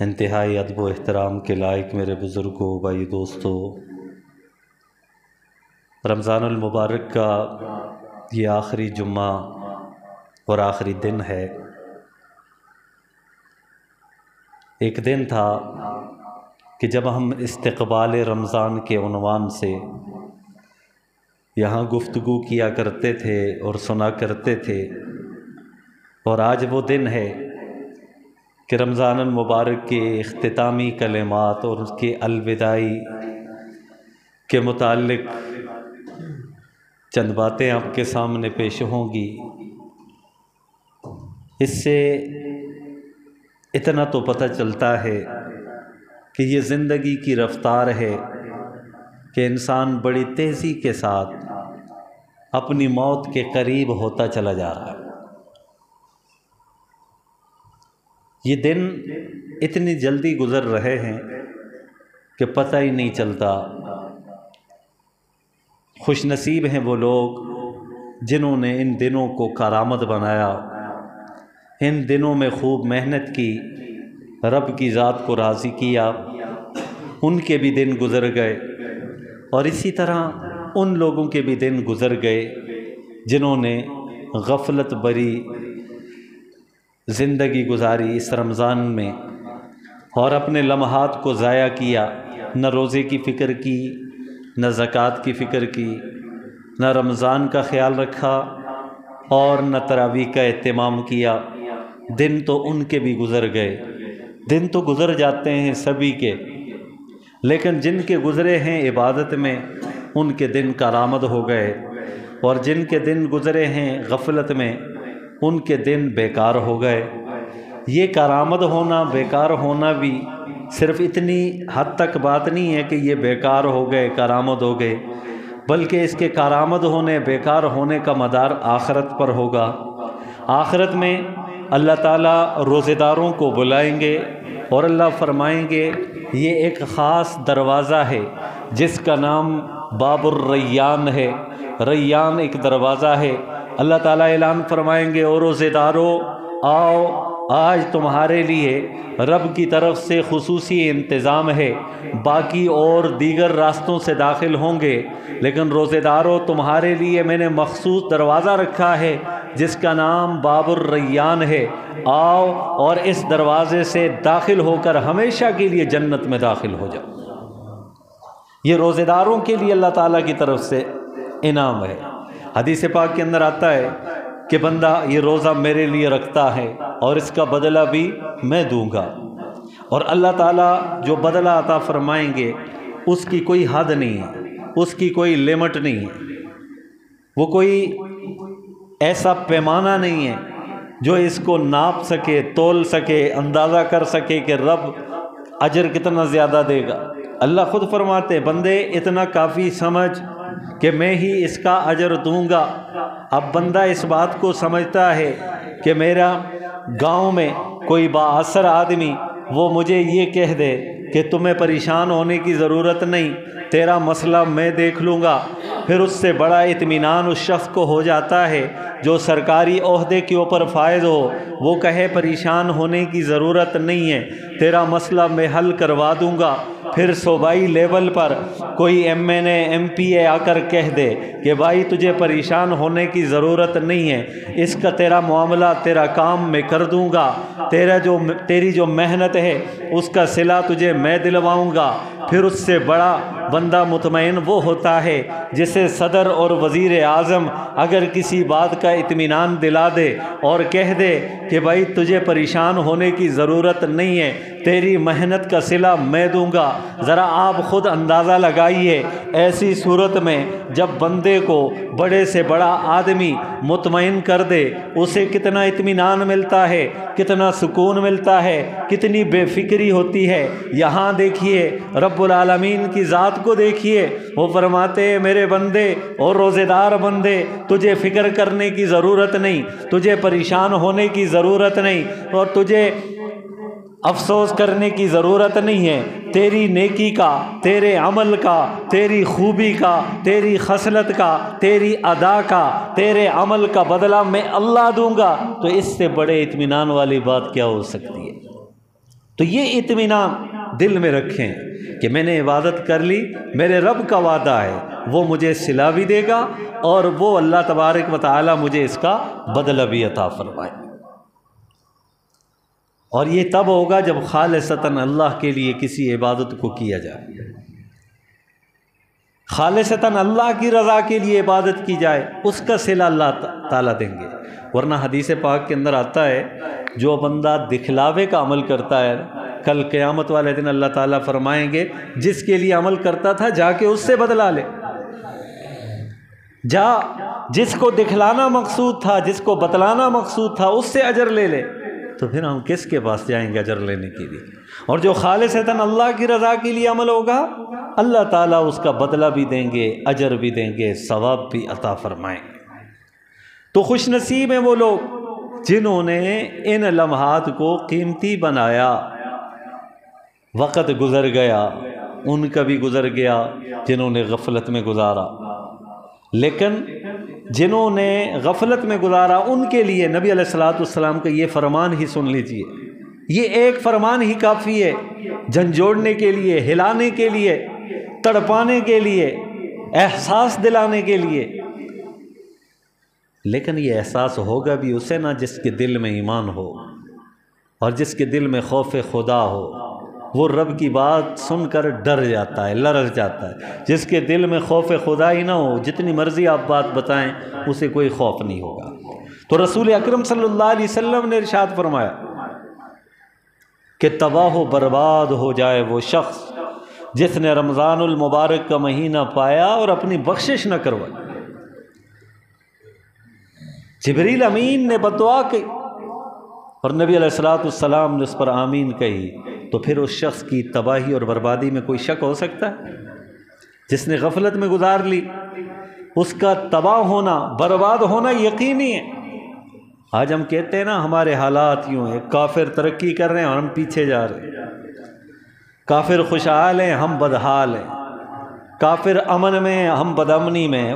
انتہائی ادب و احترام کے لائق میرے بزرگوں، بھائی دوستوں، رمضان المبارک کا یہ آخری جمعہ اور آخری دن ہے۔ ایک دن تھا کہ جب ہم استقبال رمضان کے عنوان سے یہاں گفتگو کیا کرتے تھے اور سنا کرتے تھے، اور آج وہ دن ہے کہ رمضان المبارک کے اختتامی کلمات اور اس کے الوداعی کے متعلق چند باتیں آپ کے سامنے پیش ہوں گی۔ اس سے اتنا تو پتہ چلتا ہے کہ یہ زندگی کی رفتار ہے کہ انسان بڑی تیزی کے ساتھ اپنی موت کے قریب ہوتا چلا جا رہا ہے۔ یہ دن اتنی جلدی گزر رہے ہیں کہ پتہ ہی نہیں چلتا۔ خوش نصیب ہیں وہ لوگ جنہوں نے ان دنوں کو کارآمد بنایا، ان دنوں میں خوب محنت کی، رب کی ذات کو راضی کیا، ان کے بھی دن گزر گئے، اور اسی طرح ان لوگوں کے بھی دن گزر گئے جنہوں نے غفلت بری زندگی گزاری اس رمضان میں اور اپنے لمحات کو ضائع کیا، نہ روزے کی فکر کی، نہ زکوٰۃ کی فکر کی، نہ رمضان کا خیال رکھا اور نہ تراویح کا اہتمام کیا۔ دن تو ان کے بھی گزر گئے۔ دن تو گزر جاتے ہیں سبھی کے، لیکن جن کے گزرے ہیں عبادت میں ان کے دن کارآمد ہو گئے، اور جن کے دن گزرے ہیں غفلت میں ان کے دن بیکار ہو گئے۔ یہ کارآمد ہونا، بیکار ہونا بھی صرف اتنی حد تک بات نہیں ہے کہ یہ بیکار ہو گئے، کارآمد ہو گئے، بلکہ اس کے کارآمد ہونے، بیکار ہونے کا مدار آخرت پر ہوگا۔ آخرت میں اللہ تعالیٰ روزے داروں کو بلائیں گے اور اللہ فرمائیں گے یہ ایک خاص دروازہ ہے جس کا نام باب الریان ہے۔ ریان ایک دروازہ ہے۔ اللہ تعالیٰ اعلان فرمائیں گے، اور روزے دارو آؤ، آج تمہارے لیے رب کی طرف سے خصوصی انتظام ہے، باقی اور دیگر راستوں سے داخل ہوں گے، لیکن روزے دارو تمہارے لیے میں نے مخصوص دروازہ رکھا ہے جس کا نام باب الریان ہے۔ آؤ اور اس دروازے سے داخل ہو کر ہمیشہ کے لیے جنت میں داخل ہو جاؤ۔ یہ روزے داروں کے لیے اللہ تعالیٰ کی طرف سے انعام ہے۔ حدیث پاک کے اندر آتا ہے کہ بندہ یہ روزہ میرے لیے رکھتا ہے اور اس کا بدلہ بھی میں دوں گا، اور اللہ تعالیٰ جو بدلہ عطا فرمائیں گے اس کی کوئی حد نہیں ہے، اس کی کوئی لمٹ نہیں ہے، وہ کوئی ایسا پیمانہ نہیں ہے جو اس کو ناپ سکے، تول سکے، اندازہ کر سکے کہ رب اجر کتنا زیادہ دے گا۔ اللہ خود فرماتے بندے اتنا کافی سمجھ کہ میں ہی اس کا اجر دوں گا۔ اب بندہ اس بات کو سمجھتا ہے کہ میرا گاؤں میں کوئی بااثر آدمی وہ مجھے یہ کہہ دے کہ تمہیں پریشان ہونے کی ضرورت نہیں، تیرا مسئلہ میں دیکھ لوں گا، پھر اس سے بڑا اطمینان اس شخص کو ہو جاتا ہے جو سرکاری عہدے کے اوپر فائز ہو، وہ کہے پریشان ہونے کی ضرورت نہیں ہے، تیرا مسئلہ میں حل کروا دوں گا۔ پھر صوبائی لیول پر کوئی ایم این اے، ایم پی اے آ کر کہہ دے کہ بھائی تجھے پریشان ہونے کی ضرورت نہیں ہے، اس کا تیرا معاملہ، تیرا کام میں کر دوں گا، تیری جو محنت ہے اس کا صلہ تجھے میں دلواؤں گا۔ پھر اس سے بڑا بندہ مطمئن وہ ہوتا ہے جسے صدر اور وزیر اعظم اگر کسی بات کا اطمینان دلا دے اور کہہ دے کہ بھائی تجھے پریشان ہونے کی ضرورت نہیں ہے، تیری محنت کا صلہ میں دوں گا۔ ذرا آپ خود اندازہ لگائیے ایسی صورت میں جب بندے کو بڑے سے بڑا آدمی مطمئن کر دے اسے کتنا اطمینان ملتا ہے، کتنا سکون ملتا ہے، کتنی بے فکری ہوتی ہے۔ یہاں دیکھیے رب العالمین کی ذات کو دیکھیے، وہ فرماتے ہیں میرے بندے اور روزے دار بندے تجھے فکر کرنے کی ضرورت نہیں، تجھے پریشان ہونے کی ضرورت نہیں، اور تجھے افسوس کرنے کی ضرورت نہیں ہے۔ تیری نیکی کا، تیرے عمل کا، تیری خوبی کا، تیری خصلت کا، تیری ادا کا، تیرے عمل کا بدلہ میں اللہ دوں گا۔ تو اس سے بڑے اطمینان والی بات کیا ہو سکتی ہے؟ تو یہ اطمینان دل میں رکھیں کہ میں نے عبادت کر لی، میرے رب کا وعدہ ہے وہ مجھے صلہ بھی دے گا اور وہ اللہ تبارک و تعالی مجھے اس کا بدلہ بھی عطا فرمائے۔ اور یہ تب ہوگا جب خالصتاً اللہ کے لیے کسی عبادت کو کیا جائے، خالصتاً اللہ کی رضا کے لیے عبادت کی جائے، اس کا صلہ اللہ تعالیٰ دیں گے۔ ورنہ حدیث پاک کے اندر آتا ہے جو بندہ دکھلاوے کا عمل کرتا ہے، کل قیامت والے دن اللہ تعالیٰ فرمائیں گے جس کے لیے عمل کرتا تھا جا کے اس سے بدلا لے، جا جس کو دکھلانا مقصود تھا، جس کو بتلانا مقصود تھا اس سے اجر لے لے۔ تو پھر ہم کس کے پاس جائیں گے اجر لینے کے لیے؟ اور جو خالصتاً اللہ کی رضا کے لیے عمل ہوگا اللہ تعالیٰ اس کا بدلہ بھی دیں گے، اجر بھی دیں گے، ثواب بھی عطا فرمائیں گے۔ تو خوش نصیب ہیں وہ لوگ جنہوں نے ان لمحات کو قیمتی بنایا۔ وقت گزر گیا، ان کا بھی گزر گیا جنہوں نے غفلت میں گزارا، لیکن جنہوں نے غفلت میں گزارا ان کے لیے نبی علیہ الصلوۃ والسلام کا یہ فرمان ہی سن لیجئے، یہ ایک فرمان ہی کافی ہے جھنجھوڑنے کے لیے، ہلانے کے لیے، تڑپانے کے لیے، احساس دلانے کے لیے۔ لیکن یہ احساس ہوگا بھی اسے نہ جس کے دل میں ایمان ہو اور جس کے دل میں خوف خدا ہو، وہ رب کی بات سن کر ڈر جاتا ہے، لرز جاتا ہے۔ جس کے دل میں خوف خدا ہی نہ ہو، جتنی مرضی آپ بات بتائیں اسے کوئی خوف نہیں ہوگا۔ تو رسول اکرم صلی اللہ علیہ وسلم نے ارشاد فرمایا کہ تباہ و برباد ہو جائے وہ شخص جس نے رمضان المبارک کا مہینہ پایا اور اپنی بخشش نہ کروائی۔ جبریل امین نے بدعا کی اور نبی علیہ الصلوۃ والسلام نے اس پر آمین کہی، تو پھر اس شخص کی تباہی اور بربادی میں کوئی شک ہو سکتا ہے؟ جس نے غفلت میں گزار لی اس کا تباہ ہونا، برباد ہونا یقینی ہے۔ آج ہم کہتے ہیں نا ہمارے حالات یوں ہیں، کافر ترقی کر رہے ہیں اور ہم پیچھے جا رہے ہیں، کافر خوشحال ہیں ہم بدحال ہیں، کافر امن میں ہم بدامنی میں۔